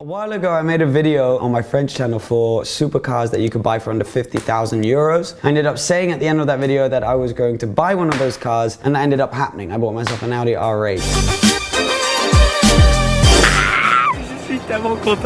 A while ago, I made a video on my French channel for supercars that you could buy for under 50,000 euros. I ended up saying at the end of that video that I was going to buy one of those cars, and that ended up happening. I bought myself an Audi R8.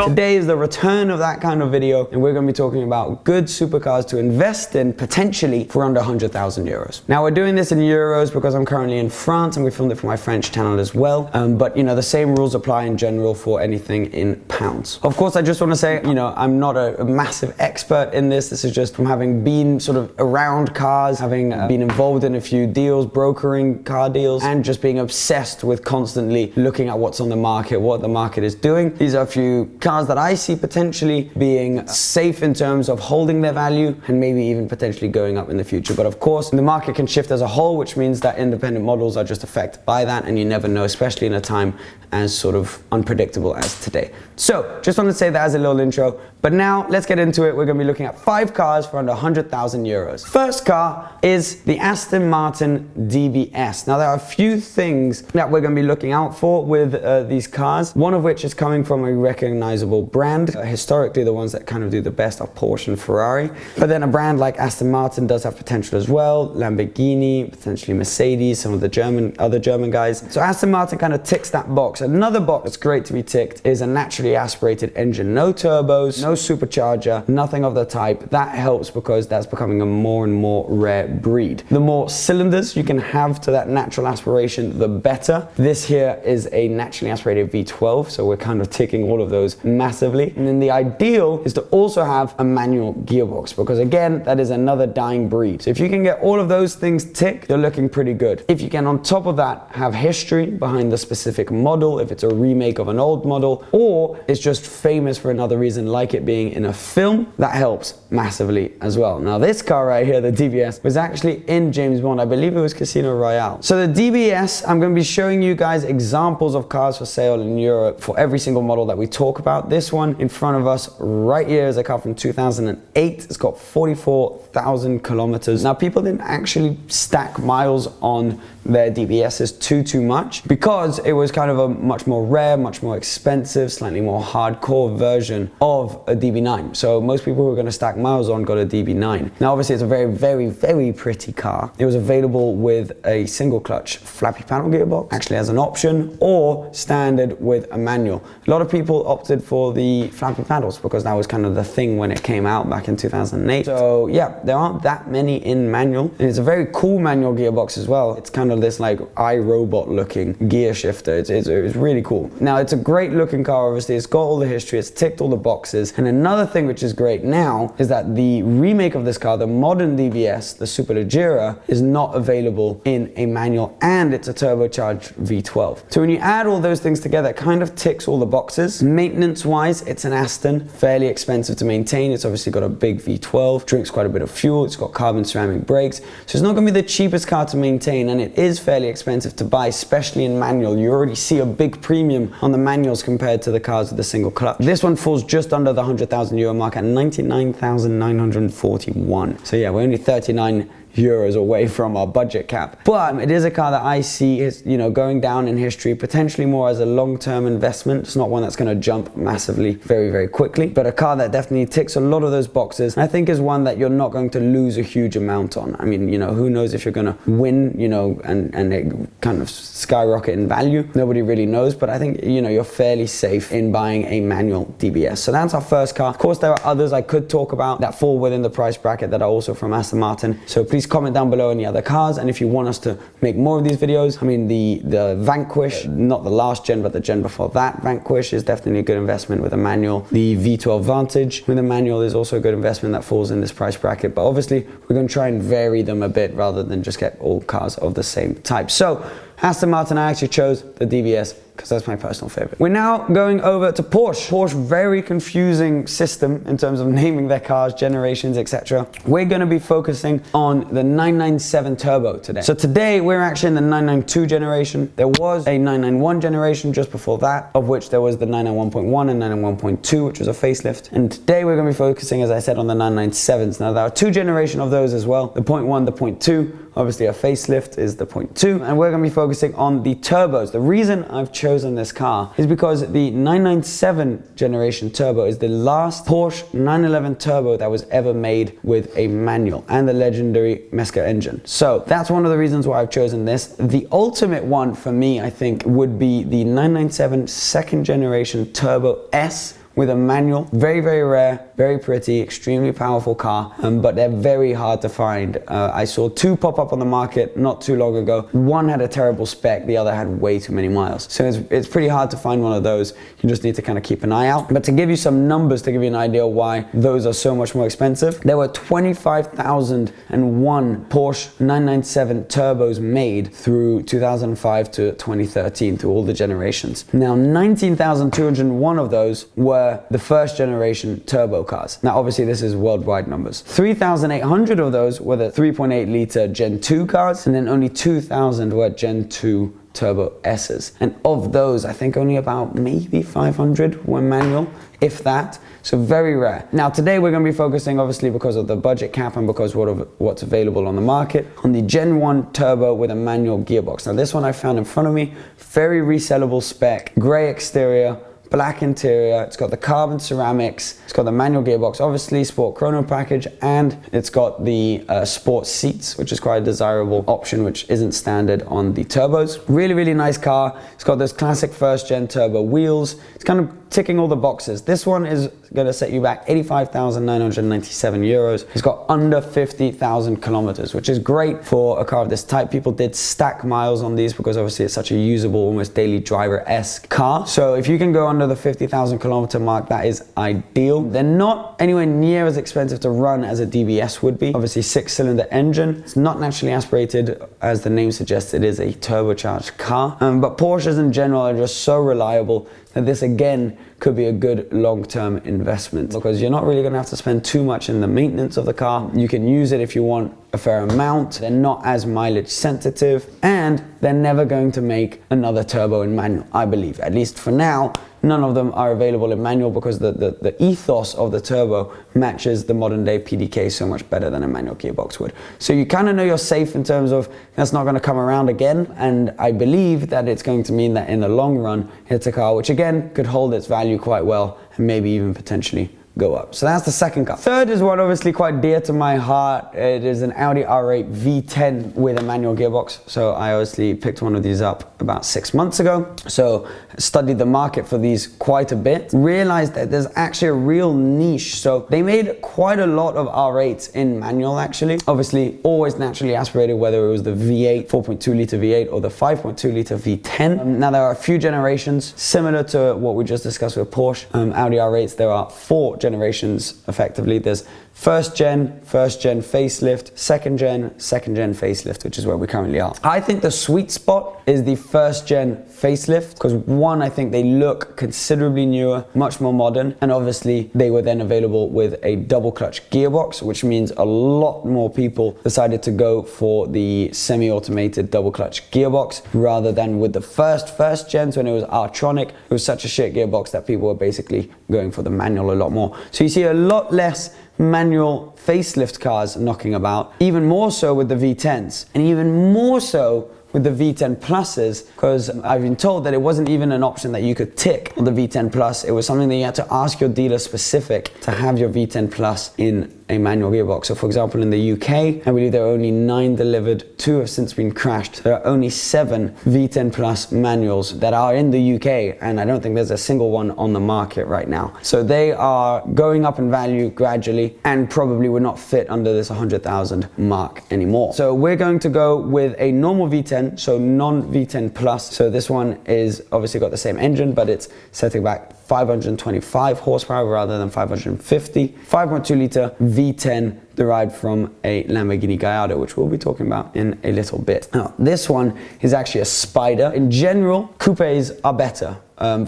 Today is the return of that kind of video, and we're going to be talking about good supercars to invest in potentially for under 100,000 euros. Now, we're doing this in euros because I'm currently in France and we filmed it for my French channel as well. But you know, the same rules apply in general for anything in pounds. Of course, I just want to say, you know, I'm not a massive expert in this. This is just from having been sort of around cars, having been involved in a few deals, brokering car deals, and just being obsessed with constantly looking at what's on the market, what the market is doing. These are a few cars that I see potentially being safe in terms of holding their value and maybe even potentially going up in the future. But of course, the market can shift as a whole, which means that independent models are just affected by that, and you never know, especially in a time as sort of unpredictable as today. So just want to say that as a little intro, but now let's get into it. We're going to be looking at 5 cars for under 100,000 euros. First car is the Aston Martin DBS. Now there are a few things that we're going to be looking out for with these cars, one of which is coming from a recognizable brand. Historically, the ones that kind of do the best are Porsche and Ferrari, but then a brand like Aston Martin does have potential as well, Lamborghini, potentially Mercedes, some of the other German guys. So Aston Martin kind of ticks that box. Another box that's great to be ticked is a naturally aspirated engine, no turbos, no supercharger, nothing of the type. That helps because that's becoming a more and more rare breed. The more cylinders you can have to that natural aspiration, the better. This here is a naturally aspirated V12, so we're kind of ticking all of those massively. And then the ideal is to also have a manual gearbox, because again, that is another dying breed. So if you can get all of those things ticked, you're looking pretty good. If you can on top of that have history behind the specific model, if it's a remake of an old model, or it's just famous for another reason like it being in a film, that helps massively as well. Now this car right here, the DBS, was actually in James Bond. I believe it was Casino Royale. So the DBS, I'm going to be showing you guys examples of cars for sale in Europe for every single model that we talk about. This one in front of us right here is a car from 2008. It's got 44,000 kilometers. Now people didn't actually stack miles on their DBSs too much, because it was kind of a much more rare, much more expensive, slightly more hardcore version of a DB9. So most people who are going to stack miles on got a DB9. Now obviously it's a very pretty car. It was available with a single clutch flappy panel gearbox, actually as an option, or standard with a manual. A lot of people opted for the flappy paddles because that was kind of the thing when it came out back in 2008. So yeah, there aren't that many in manual, and it's a very cool manual gearbox as well. It's kind of this like iRobot looking gear shifter. It's really cool. Now it's a great looking car. Obviously it's got all the history, it's ticked all the boxes. And another thing which is great now is that the remake of this car, the modern DBS, the Superleggera, is not available in a manual, and it's a turbocharged V12. So when you add all those things together, it kind of ticks all the boxes. Maintenance wise, it's an Aston, fairly expensive to maintain. It's obviously got a big V12, drinks quite a bit of fuel, it's got carbon ceramic brakes, so it's not going to be the cheapest car to maintain, and it is fairly expensive to buy, especially in manual. You already see a big premium on the manuals compared to the cars with the single clutch. This one falls just under the 100,000 euro mark at 99,941. So yeah, we're only 39 euros away from our budget cap, but it is a car that I see is, you know, going down in history, potentially more as a long-term investment. It's not one that's going to jump massively very quickly, but a car that definitely ticks a lot of those boxes, and I think is one that you're not going to lose a huge amount on. I mean, you know, who knows if you're going to win, you know, and it kind of skyrocket in value. Nobody really knows, but I think, you know, you're fairly safe in buying a manual DBS. So that's our first car. Of course, there are others I could talk about that fall within the price bracket that are also from Aston Martin, so please comment down below any other cars. And if you want us to make more of these videos, I mean, the Vanquish, not the last gen but the gen before that, Vanquish is definitely a good investment with a manual. The V12 Vantage with a manual is also a good investment that falls in this price bracket, but obviously we're going to try and vary them a bit rather than just get all cars of the same type. So Aston Martin, I actually chose the DBS because that's my personal favorite. We're now going over to Porsche. Porsche, very confusing system in terms of naming their cars, generations, etc. We're going to be focusing on the 997 Turbo today. So today we're actually in the 992 generation. There was a 991 generation just before that, of which there was the 991.1 and 991.2, which was a facelift. And today we're going to be focusing, as I said, on the 997s. Now there are 2 generations of those as well. The 0.1, the 0.2. Obviously a facelift is the 0.2, and we're going to be focusing focusing on the turbos. The reason I've chosen this car is because the 997 generation turbo is the last Porsche 911 turbo that was ever made with a manual, and the legendary Mesca engine. So that's one of the reasons why I've chosen this. The ultimate one for me, I think, would be the 997 second generation Turbo S with a manual. Very, very rare, very pretty, extremely powerful car, but they're very hard to find. I saw two pop up on the market not too long ago. One had a terrible spec, the other had way too many miles. So it's pretty hard to find one of those. You just need to kind of keep an eye out. But to give you some numbers, to give you an idea why those are so much more expensive, there were 25,001 Porsche 997 turbos made through 2005 to 2013, through all the generations. Now, 19,201 of those were the first generation turbo cars. Now, obviously this is worldwide numbers. 3,800 of those were the 3.8 liter Gen 2 cars, and then only 2,000 were Gen 2 Turbo S's. And of those, I think only about maybe 500 were manual, if that. So very rare. Now today we're going to be focusing, obviously because of the budget cap and because of what's available on the market, on the Gen 1 turbo with a manual gearbox. Now this one I found in front of me, very resellable spec, gray exterior, black interior, it's got the carbon ceramics, it's got the manual gearbox, obviously sport chrono package, and it's got the sport seats, which is quite a desirable option, which isn't standard on the turbos. Really, really nice car. It's got those classic first gen turbo wheels. It's kind of ticking all the boxes. This one is going to set you back 85,997 euros. It's got under 50,000 kilometers, which is great for a car of this type. People did stack miles on these because obviously it's such a usable, almost daily driver-esque car. So if you can go under the 50,000 kilometer mark, that is ideal. They're not anywhere near as expensive to run as a DBS would be. Obviously 6-cylinder engine. It's not naturally aspirated, as the name suggests. It is a turbocharged car. But Porsches in general are just so reliable that this again could be a good long-term investment, because you're not really going to have to spend too much in the maintenance of the car. You can use it if you want a fair amount. They're not as mileage sensitive, and they're never going to make another turbo in manual, I believe. At least for now, none of them are available in manual because the ethos of the turbo matches the modern day PDK so much better than a manual gearbox would. So you kind of know you're safe in terms of that's not going to come around again, and I believe that it's going to mean that in the long run, it's a car which again could hold its value quite well and maybe even potentially go up. So that's the second car. Third is one obviously quite dear to my heart. It is an Audi R8 V10 with a manual gearbox. So I obviously picked one of these up about 6 months ago. So studied the market for these quite a bit. Realized that there's actually a real niche. So they made quite a lot of R8s in manual actually. Obviously always naturally aspirated, whether it was the V8, 4.2 liter V8 or the 5.2 liter V10. Now there are a few generations similar to what we just discussed with Porsche. Audi R8s, there are 4 generations effectively. There's first gen facelift, second gen facelift, which is where we currently are. I think the sweet spot is the first gen facelift because one, I think they look considerably newer, much more modern, and obviously they were then available with a double clutch gearbox, which means a lot more people decided to go for the semi-automated double clutch gearbox rather than with the first gens when it was R-tronic. It was such a shit gearbox that people were basically going for the manual a lot more. So you see a lot less manual facelift cars knocking about, even more so with the V10s, and even more so with the V10 Pluses, because I've been told that it wasn't even an option that you could tick on the V10 Plus. It was something that you had to ask your dealer specific to have your V10 Plus in a manual gearbox. So for example, in the UK, I believe there are only 9 delivered, 2 have since been crashed. There are only 7 V10 Plus manuals that are in the UK, and I don't think there's a single one on the market right now. So they are going up in value gradually and probably would not fit under this 100,000 mark anymore. So we're going to go with a normal V10, so non-V10 Plus. So this one is obviously got the same engine, but it's setting back 525 horsepower rather than 550. 5.2 liter V10 derived from a Lamborghini Gallardo, which we'll be talking about in a little bit. Now, this one is actually a spider. In general, coupes are better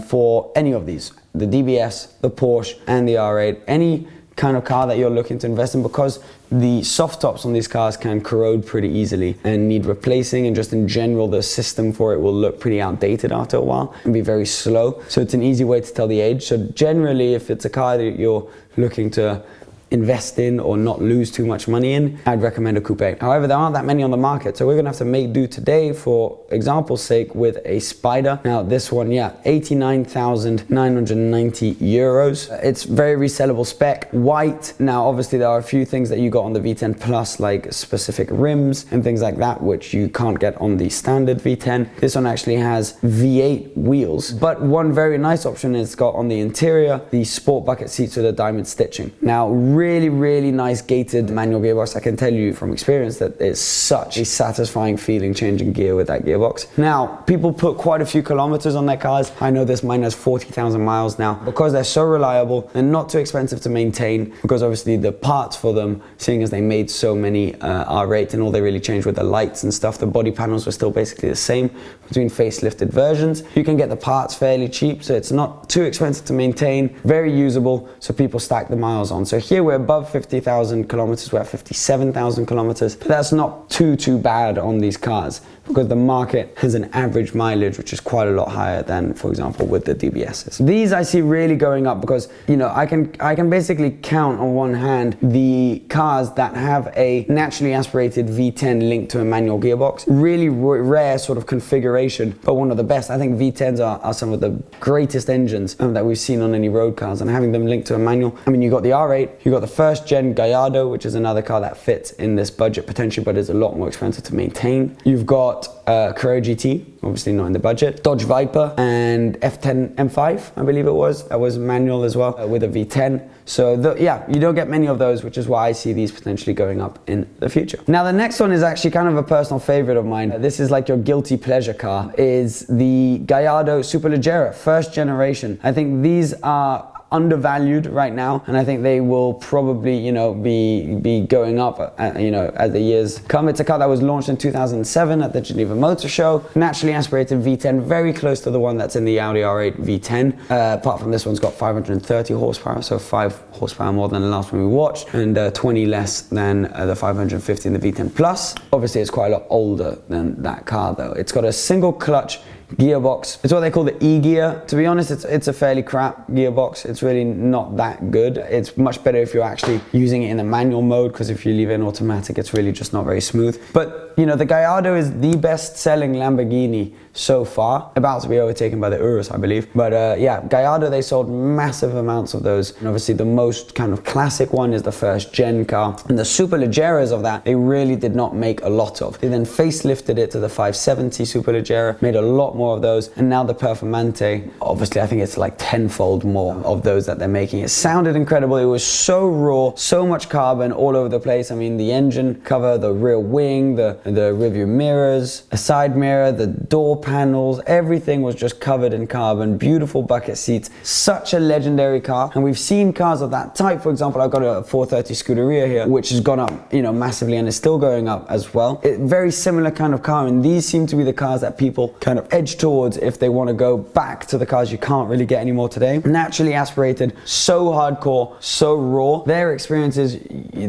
for any of these. The DBS, the Porsche, and the R8. Any kind of car that you're looking to invest in, because the soft tops on these cars can corrode pretty easily and need replacing, and just in general the system for it will look pretty outdated after a while and be very slow. So it's an easy way to tell the age. So generally, if it's a car that you're looking to invest in or not lose too much money in, I'd recommend a coupe. However, there aren't that many on the market, so we're gonna have to make do today, for example's sake, with a Spider. Now this one, yeah, 89,990 euros. It's very resellable spec, white. Now obviously there are a few things that you got on the V10 Plus, like specific rims and things like that, which you can't get on the standard V10. This one actually has V8 wheels, but one very nice option it's got on the interior, the sport bucket seats with a diamond stitching. Now really nice gated manual gearbox. I can tell you from experience that it's such a satisfying feeling changing gear with that gearbox. Now people put quite a few kilometers on their cars. I know this, mine has 40,000 miles now. Because they're so reliable and not too expensive to maintain, because obviously the parts for them, seeing as they made so many R8 and all they really changed with the lights and stuff, the body panels were still basically the same between facelifted versions. You can get the parts fairly cheap, so it's not too expensive to maintain, very usable, so people stack the miles on. So here we're above 50,000 kilometers, we're at 57,000 kilometers. But that's not too bad on these cars, because the market has an average mileage which is quite a lot higher than, for example, with the DBSs. These I see really going up because, you know, I can basically count on one hand the cars that have a naturally aspirated V10 linked to a manual gearbox. Really rare sort of configuration, but one of the best. I think V10s are some of the greatest engines that we've seen on any road cars, and having them linked to a manual. I mean, you got the R8, you got the first gen Gallardo, which is another car that fits in this budget potentially, but is a lot more expensive to maintain. You've got Carrera GT, obviously not in the budget, Dodge Viper, and F10 M5, I believe it was. That was manual as well, with a V10. So yeah, you don't get many of those, which is why I see these potentially going up in the future. Now the next one is actually kind of a personal favorite of mine. This is like your guilty pleasure car, is the Gallardo Superleggera, first generation. I think these are undervalued right now, and I think they will probably, you know, be going up, you know, as the years come. It's a car that was launched in 2007 at the Geneva Motor Show. Naturally aspirated V10, very close to the one that's in the Audi R8 V10. Apart from this one's got 530 horsepower, so 5 horsepower more than the last one we watched, and 20 less than the 550 in the V10 Plus. Obviously, it's quite a lot older than that car though. It's got a single clutch gearbox. It's what they call the E-gear. To be honest, it's a fairly crap gearbox. It's really not that good. It's much better if you're actually using it in the manual mode, because if you leave it in automatic, it's really just not very smooth. But you know, the Gallardo is the best-selling Lamborghini so far, about to be overtaken by the Urus, I believe. But yeah, Gallardo, they sold massive amounts of those. And obviously the most kind of classic one is the first gen car. And the Superleggeras of that, they really did not make a lot of. They then facelifted it to the 570 Superleggera, made a lot more of those. And now the Performante, obviously I think it's like tenfold more of those that they're making. It sounded incredible. It was so raw, so much carbon all over the place. I mean, the engine cover, the rear wing, the rear view mirrors, a side mirror, the door panels, everything was just covered in carbon. Beautiful bucket seats, such a legendary car. And we've seen cars of that type. For example, I've got a 430 Scuderia here, which has gone up, you know, massively, and is still going up as well. Very similar kind of car, and these seem to be the cars that people kind of edge towards if they want to go back to the cars you can't really get anymore today. Naturally aspirated, so hardcore, so raw. Their experiences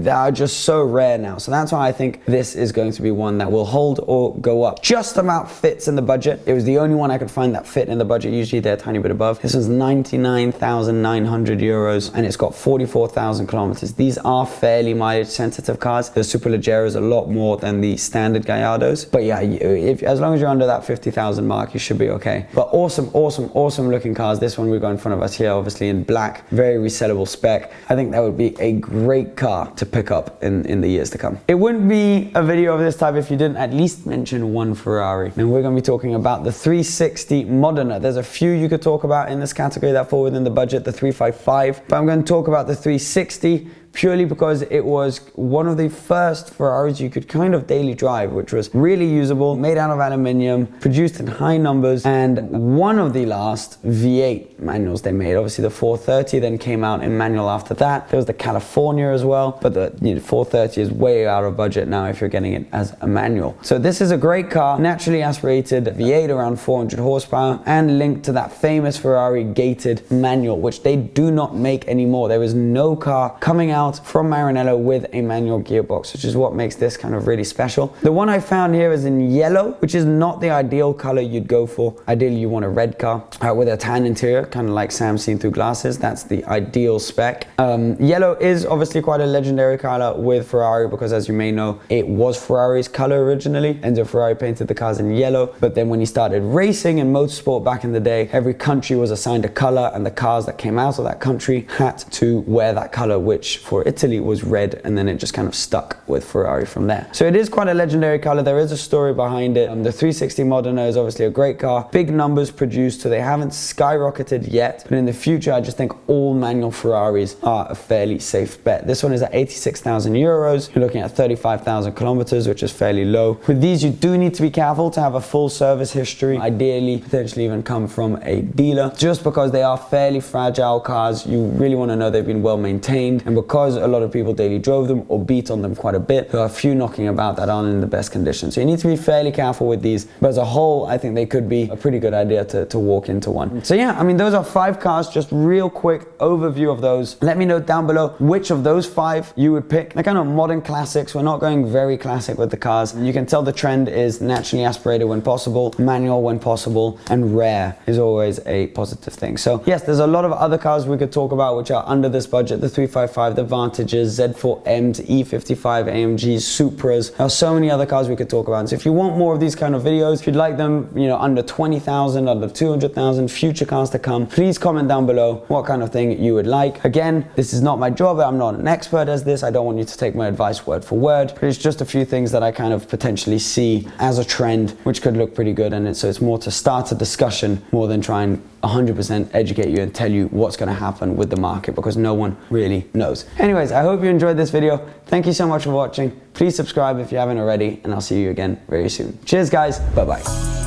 that are just so rare now. So that's why I think this is going to be one that will hold or go up. Just about fits in the budget. It was the only one I could find that fit in the budget. Usually they're a tiny bit above. This is 99,900 euros, and it's got 44,000 kilometers. These are fairly mileage sensitive cars. The Superleggera is a lot more than the standard Gallardos. But yeah, as long as you're under that 50,000 mark, you should be okay. But awesome looking cars. This one we've got in front of us here, obviously in black, very resellable spec. I think that would be a great car to pick up in the years to come. It wouldn't be a video of this type if you didn't at least mention one Ferrari. And we're going to be talking about the 360 Modena. There's a few you could talk about in this category that fall within the budget, the 355, but I'm going to talk about the 360 purely because it was one of the first Ferraris you could kind of daily drive, which was really usable, made out of aluminium, produced in high numbers, and one of the last V8 manuals they made. Obviously the 430 then came out in manual after that. There was the California as well, but the 430 is way out of budget now if you're getting it as a manual. So this is a great car, naturally aspirated V8 around 400 horsepower, and linked to that famous Ferrari gated manual, which they do not make anymore. There is no car coming out out from Maranello with a manual gearbox, which is what makes this kind of really special. The one I found here is in yellow, which is not the ideal color you'd go for. Ideally, you want a red car with a tan interior, kind of like Sam seen through glasses. That's the ideal spec. Yellow is obviously quite a legendary color with Ferrari because, as you may know, it was Ferrari's color originally. Enzo Ferrari painted the cars in yellow, but then when he started racing in motorsport back in the day, every country was assigned a color, and the cars that came out of that country had to wear that color, which for Italy was red, and then it just kind of stuck with Ferrari from there. So it is quite a legendary color. There is a story behind it. The 360 Modena is obviously a great car. Big numbers produced, so they haven't skyrocketed yet, but in the future I just think all manual Ferraris are a fairly safe bet. This one is at 86,000 euros. You're looking at 35,000 kilometers, which is fairly low. With these, you do need to be careful to have a full service history, ideally potentially even come from a dealer, just because they are fairly fragile cars. You really want to know they've been well maintained, and because a lot of people daily drove them or beat on them quite a bit, there are a few knocking about that aren't in the best condition. So you need to be fairly careful with these, but as a whole I think they could be a pretty good idea to walk into one. So yeah, I mean, those are 5 cars, just real quick overview of those. Let me know down below which of those 5 you would pick. They're kind of modern classics. We're not going very classic with the cars. You can tell the trend is naturally aspirated when possible, manual when possible, and rare is always a positive thing. So yes, there's a lot of other cars we could talk about which are under this budget: the 355, the Vantages, Z4Ms, E55 AMGs, Supras. There are so many other cars we could talk about. So if you want more of these kind of videos, if you'd like them, you know, under 20,000, under 200,000, future cars to come, please comment down below what kind of thing you would like. Again, this is not my job. I'm not an expert as this. I don't want you to take my advice word for word, but it's just a few things that I kind of potentially see as a trend which could look pretty good, and so it's more to start a discussion more than try and 100% educate you and tell you what's going to happen with the market, because no one really knows. Anyways, I hope you enjoyed this video. Thank you so much for watching. Please subscribe if you haven't already, and I'll see you again very soon. Cheers guys, bye bye.